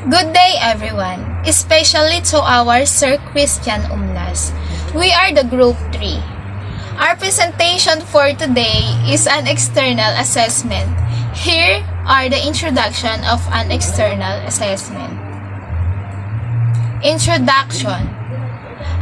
Good day everyone, especially to our Sir Christian Umlas. We are the Group 3. Our presentation for today is an external assessment. Here are the introduction of an external assessment. Introduction.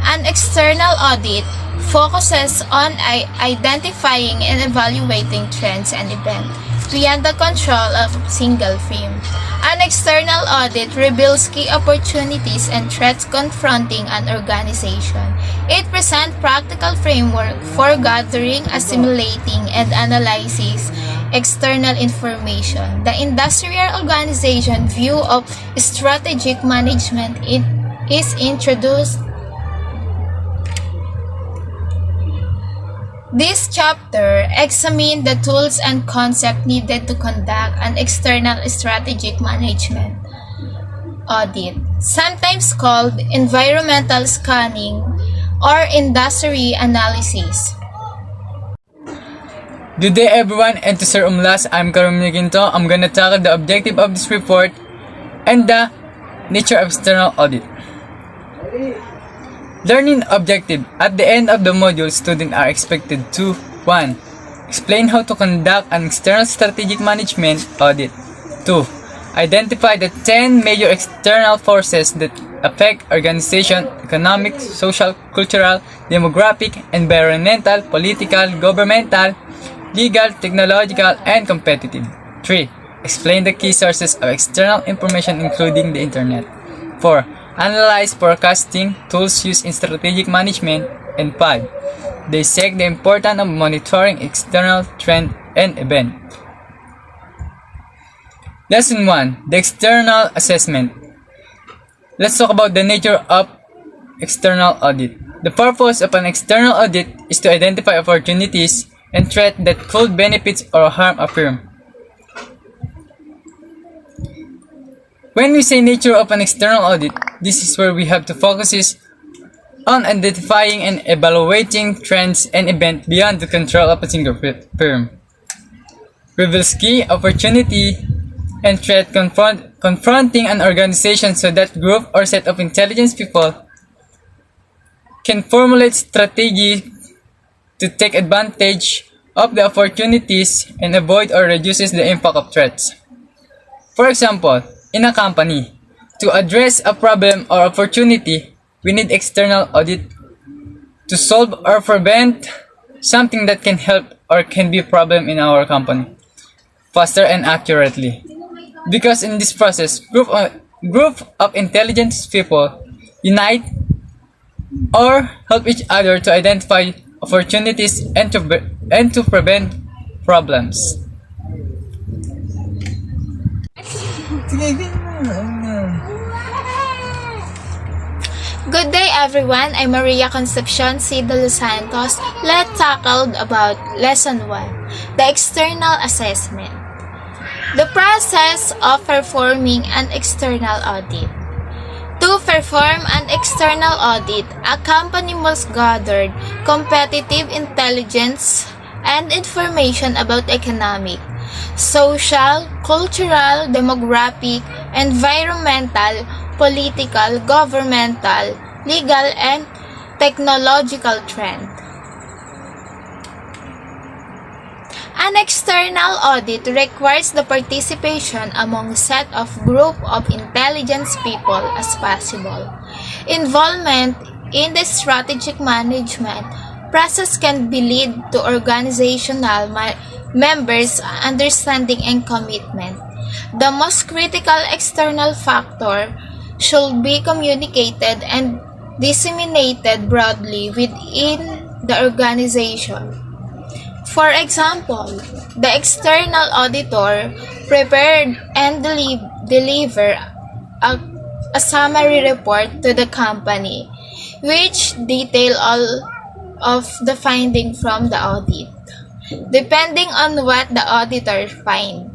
An external audit focuses on identifying and evaluating trends and events beyond the control of a single firm. An external audit reveals key opportunities and threats confronting an organization. It presents practical framework for gathering, assimilating, and analyzing external information. The industrial organization view of strategic management is introduced. This chapter examines the tools and concepts needed to conduct an external strategic management audit, sometimes called environmental scanning or industry analysis. Good day everyone, and to Sir Umlas, I'm Karumni Ginto. I'm gonna tackle the objective of this report and the nature of external audit. Learning objective. At the end of the module, students are expected to 1. Explain how to conduct an external strategic management audit. 2. Identify the 10 major external forces that affect organization: economic, social, cultural, demographic, environmental, political, governmental, legal, technological, and competitive. 3. Explain the key sources of external information including the internet. 4. Analyze forecasting tools used in strategic management. And 5. Dissect the importance of monitoring external trend and event. Lesson 1. The external assessment. Let's talk about the nature of external audit. The purpose of an external audit is to identify opportunities and threats that could benefit or harm a firm. When we say nature of an external audit, this is where we have to focus on identifying and evaluating trends and events beyond the control of a single firm. Reveals key opportunity and threat confronting an organization so that group or set of intelligence people can formulate strategy to take advantage of the opportunities and avoid or reduces the impact of threats. For example, in a company, to address a problem or opportunity, we need external audit to solve or prevent something that can help or can be a problem in our company faster and accurately. Because in this process, group of intelligence people unite or help each other to identify opportunities and to prevent problems. Good day everyone, I'm Maria Concepcion C. de los Santos. Let's tackle about Lesson 1, the external assessment. The process of performing an external audit. To perform an external audit, a company must gather competitive intelligence and information about economic, social, cultural, demographic, environmental, political, governmental, legal, and technological trend. An external audit requires the participation among a set of group of intelligence people as possible. Involvement in the strategic management process can be lead to organizational members' understanding and commitment. The most critical external factor should be communicated and disseminated broadly within the organization. For example, the external auditor prepared and deliver a summary report to the company, which detail all of the findings from the audit. Depending on what the auditor finds,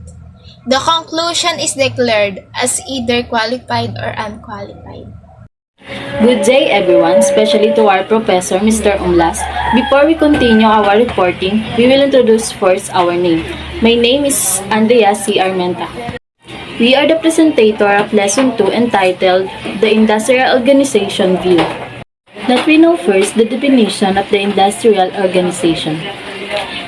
the conclusion is declared as either qualified or unqualified. Good day everyone, especially to our professor, Mr. Umlas. Before we continue our reporting, we will introduce first our name. My name is Andrea C. Armenta. We are the presentator of Lesson 2 entitled The Industrial Organization View. Let me know first the definition of the industrial organization.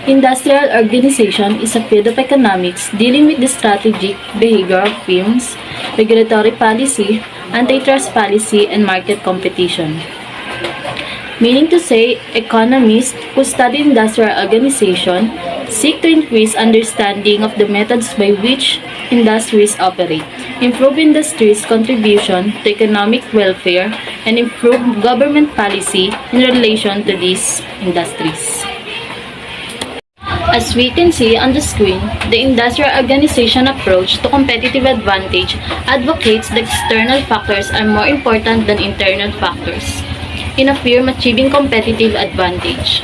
Industrial organization is a field of economics dealing with the strategic behavior of firms, regulatory policy, antitrust policy, and market competition. Meaning to say, economists who study industrial organization seek to increase understanding of the methods by which industries operate, improve industries' contribution to economic welfare, and improve government policy in relation to these industries. As we can see on the screen, the industrial organization approach to competitive advantage advocates that external factors are more important than internal factors in a firm achieving competitive advantage.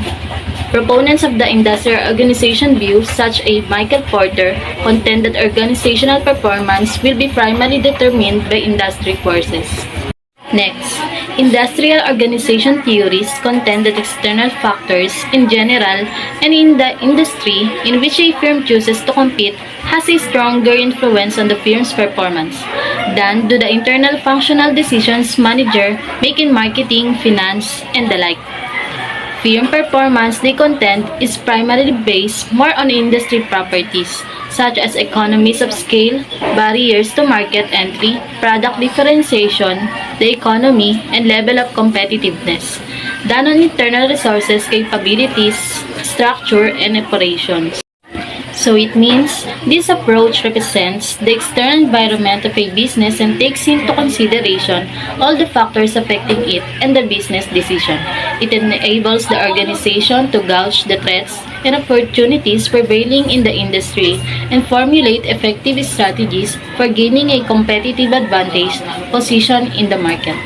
Proponents of the industrial organization view, such as Michael Porter, contend that organizational performance will be primarily determined by industry forces. Next, industrial organization theorists contend that external factors in general and in the industry in which a firm chooses to compete has a stronger influence on the firm's performance than do the internal functional decisions manager make in marketing, finance, and the like. Firm performance, they contend, is primarily based more on industry properties such as economies of scale, barriers to market entry, product differentiation, the economy, and level of competitiveness, than on internal resources, capabilities, structure, and operations. So it means this approach represents the external environment of a business and takes into consideration all the factors affecting it and the business decision. It enables the organization to gauge the threats and opportunities prevailing in the industry and formulate effective strategies for gaining a competitive advantage position in the market.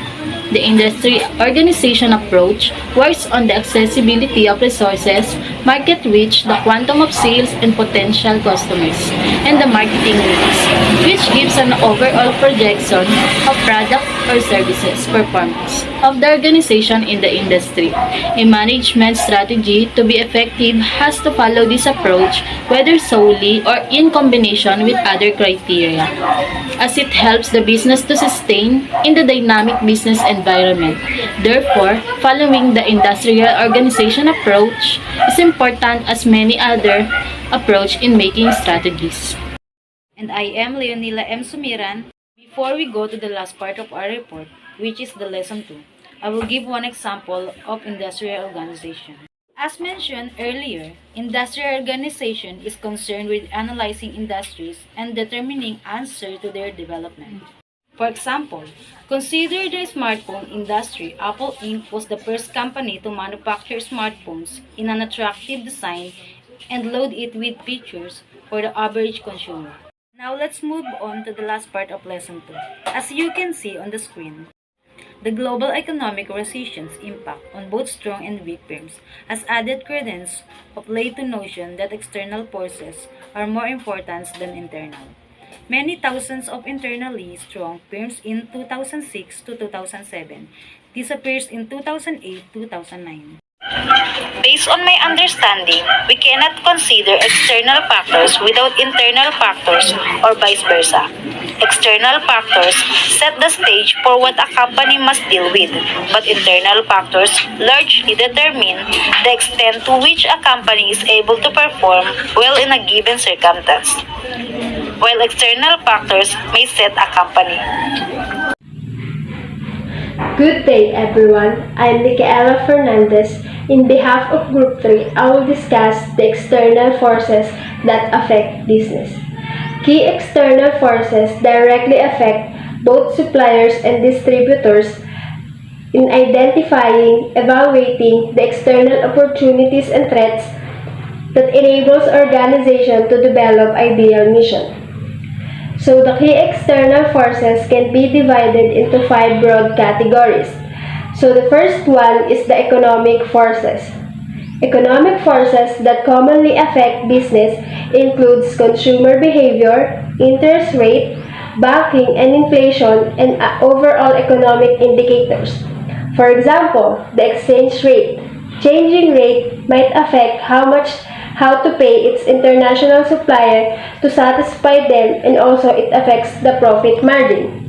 The industry organization approach works on the accessibility of resources, market reach, the quantum of sales and potential customers, and the marketing needs, which gives an overall projection of product or services performance of the organization in the industry. A management strategy to be effective has to follow this approach whether solely or in combination with other criteria, as it helps the business to sustain in the dynamic business environment. Therefore, following the industrial organization approach is important as many other approach in making strategies. And I am Leonila M. Sumiran. Before we go to the last part of our report, which is the lesson 2, I will give one example of industrial organization. As mentioned earlier, industrial organization is concerned with analyzing industries and determining answers to their development. For example, consider the smartphone industry. Apple Inc. was the first company to manufacture smartphones in an attractive design and load it with features for the average consumer. Now let's move on to the last part of lesson 2. As you can see on the screen, the global economic recession's impact on both strong and weak firms has added credence of late to notion that external forces are more important than internal. Many thousands of internally strong firms in 2006 to 2007 disappears in 2008-2009. Based on my understanding, we cannot consider external factors without internal factors or vice versa. External factors set the stage for what a company must deal with, but internal factors largely determine the extent to which a company is able to perform well in a given circumstance, while external factors may set a company. Good day, everyone. I'm Micaela Fernandez. In behalf of Group 3, I will discuss the external forces that affect business. Key external forces directly affect both suppliers and distributors in identifying, evaluating the external opportunities and threats that enables organization to develop ideal mission. So the key external forces can be divided into 5 broad categories. So the first one is the economic forces. Economic forces that commonly affect business includes consumer behavior, interest rate, banking and inflation, and overall economic indicators. For example, the exchange rate. Changing rate might affect how much how to pay its international supplier to satisfy them, and also it affects the profit margin.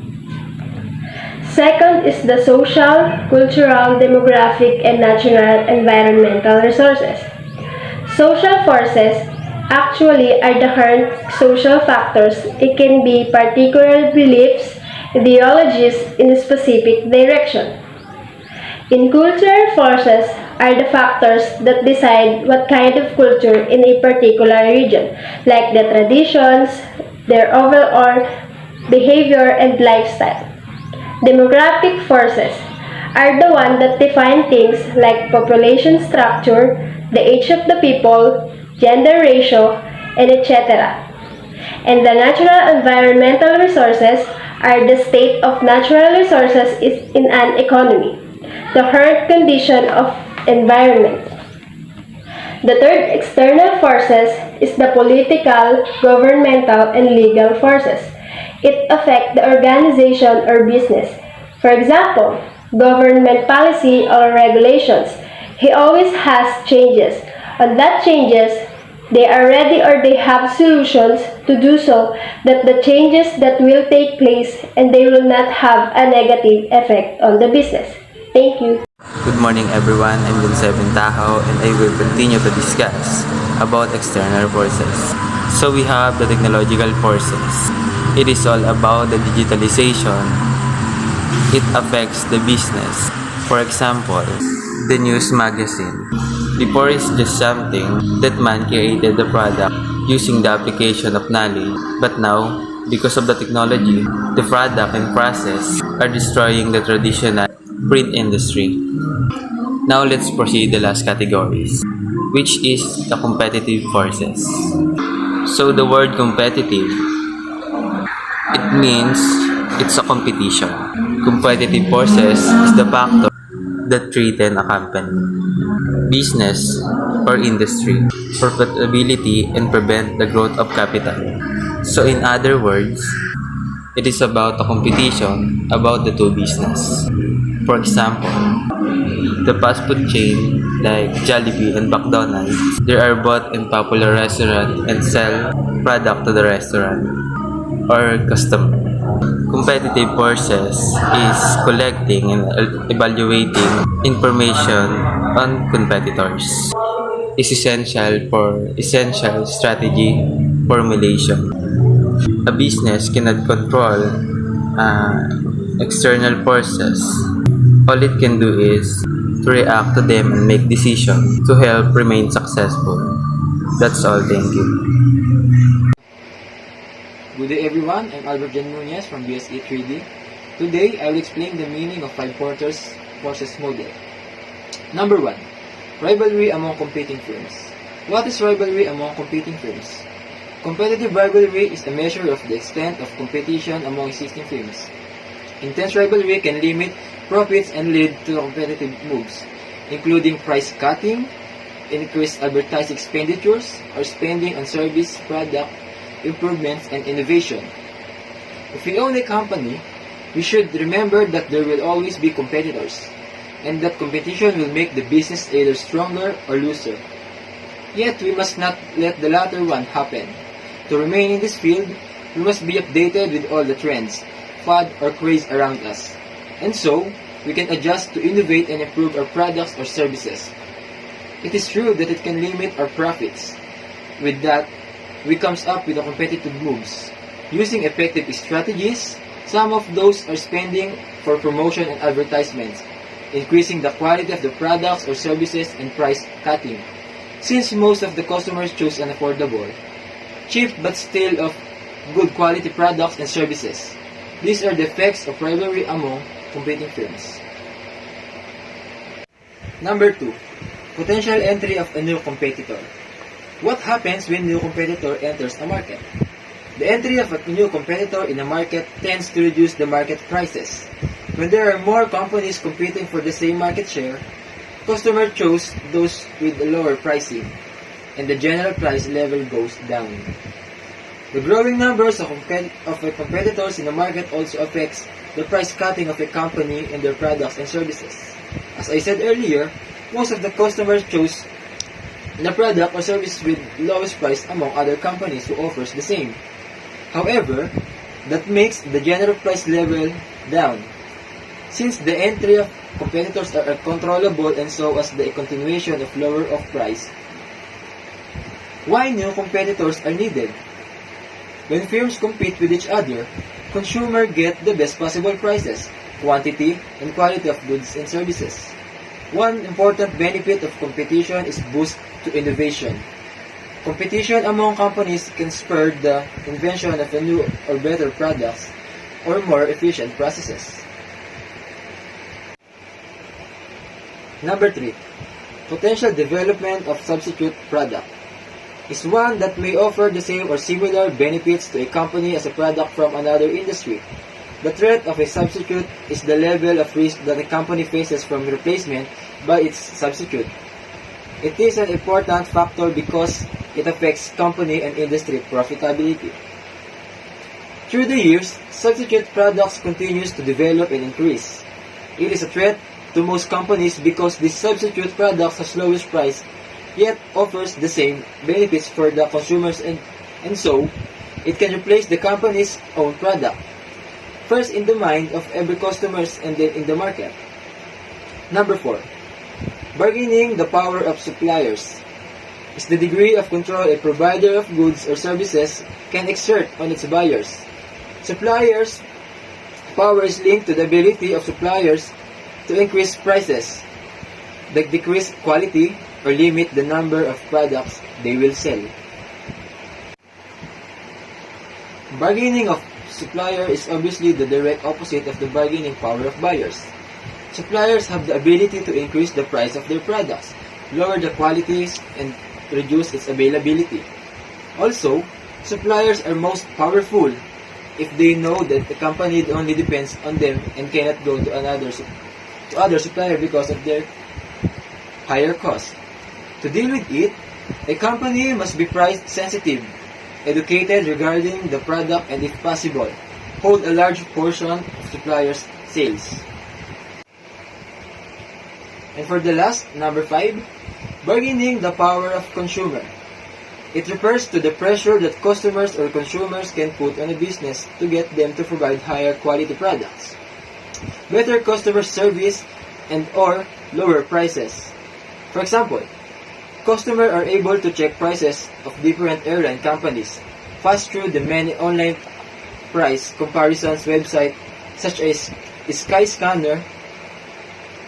Second is the social, cultural, demographic, and natural environmental resources. Social forces actually are the current social factors. It can be particular beliefs, ideologies in a specific direction. In cultural forces are the factors that decide what kind of culture in a particular region, like the traditions, their overall behavior and lifestyle. Demographic forces are the ones that define things like population structure, the age of the people, gender ratio, and etc. And the natural environmental resources are the state of natural resources in an economy, the current condition of environment. The third external forces is the political, governmental, and legal forces. It affects the organization or business. For example, government policy or regulations. He always has changes. On that changes, they are ready or they have solutions to do so that the changes that will take place and they will not have a negative effect on the business. Thank you. Good morning everyone, I'm Vincent Tahoe and I will continue to discuss about external forces. So we have the technological forces. It is all about the digitalization. It affects the business. For example, the news magazine. Before it's just something that man created the product using the application of knowledge. But now, because of the technology, the product and process are destroying the traditional print industry. Now let's proceed the last categories, which is the competitive forces. So the word competitive, it means it's a competition. Competitive forces is the factor that threaten a company, business, or industry, profitability, and prevent the growth of capital. So in other words, it is about a competition about the two business. For example, the fast food chain like Jollibee and McDonald's, they are both in popular restaurant and sell product to the restaurant or customer. Competitive forces is collecting and evaluating information on competitors. Is essential for essential strategy formulation. A business cannot control external forces. All it can do is to react to them and make decisions to help remain successful. That's all. Thank you. Good day everyone, I'm Albert Jan Nunez from BSE 3D. Today, I will explain the meaning of 5 forces model. Number 1. Rivalry among competing firms. What is rivalry among competing firms? Competitive rivalry is a measure of the extent of competition among existing firms. Intense rivalry can limit profits and lead to competitive moves, including price cutting, increased advertising expenditures, or spending on service, product, improvements, and innovation. If we own a company, we should remember that there will always be competitors, and that competition will make the business either stronger or looser. Yet, we must not let the latter one happen. To remain in this field, we must be updated with all the trends, fad, or craze around us. And so, we can adjust to innovate and improve our products or services. It is true that it can limit our profits. With that, we comes up with the competitive moves. Using effective strategies, some of those are spending for promotion and advertisements, increasing the quality of the products or services, and price cutting. Since most of the customers choose an affordable, cheap but still of good quality products and services. These are the effects of rivalry among competing firms. Number 2. Potential entry of a new competitor. What happens when new competitor enters a market? The entry of a new competitor in a market tends to reduce the market prices. When there are more companies competing for the same market share, customers choose those with lower pricing, and the general price level goes down. The growing numbers of competitors in the market also affects the price cutting of a company and their products and services. As I said earlier, most of the customers choose the product or service with lowest price among other companies who offers the same. However, that makes the general price level down. Since the entry of competitors are uncontrollable and so as the continuation of lower of price, why new competitors are needed? When firms compete with each other, consumers get the best possible prices, quantity, and quality of goods and services. One important benefit of competition is boost to innovation. Competition among companies can spur the invention of a new or better products or more efficient processes. Number 3. Potential development of substitute product is one that may offer the same or similar benefits to a company as a product from another industry. The threat of a substitute is the level of risk that a company faces from replacement by its substitute. It is an important factor because it affects company and industry profitability. Through the years, substitute products continues to develop and increase. It is a threat to most companies because this substitute product has lowest price yet offers the same benefits for the consumers and so it can replace the company's own product. First in the mind of every customers and then in the market. Number 4. Bargaining the power of suppliers is the degree of control a provider of goods or services can exert on its buyers. Suppliers' power is linked to the ability of suppliers to increase prices, decrease quality, or limit the number of products they will sell. Bargaining of supplier is obviously the direct opposite of the bargaining power of buyers. Suppliers have the ability to increase the price of their products, lower the qualities, and reduce its availability. Also, suppliers are most powerful if they know that the company only depends on them and cannot go to other supplier because of their higher cost. To deal with it, a company must be price sensitive, educated regarding the product, and if possible, hold a large portion of suppliers' sales. And for the last, number 5, bargaining the power of consumer. It refers to the pressure that customers or consumers can put on a business to get them to provide higher quality products, better customer service, and or lower prices. For example, customers are able to check prices of different airline companies fast through the many online price comparisons websites such as Skyscanner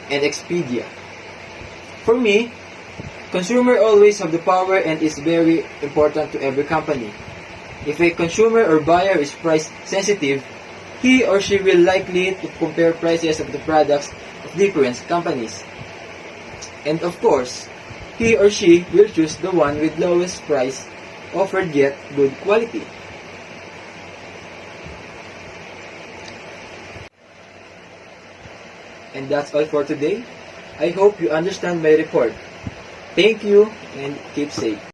and Expedia. For me, consumer always have the power and is very important to every company. If a consumer or buyer is price sensitive, he or she will likely to compare prices of the products of different companies. And of course, he or she will choose the one with lowest price offered yet good quality. And that's all for today. I hope you understand my report. Thank you and keep safe.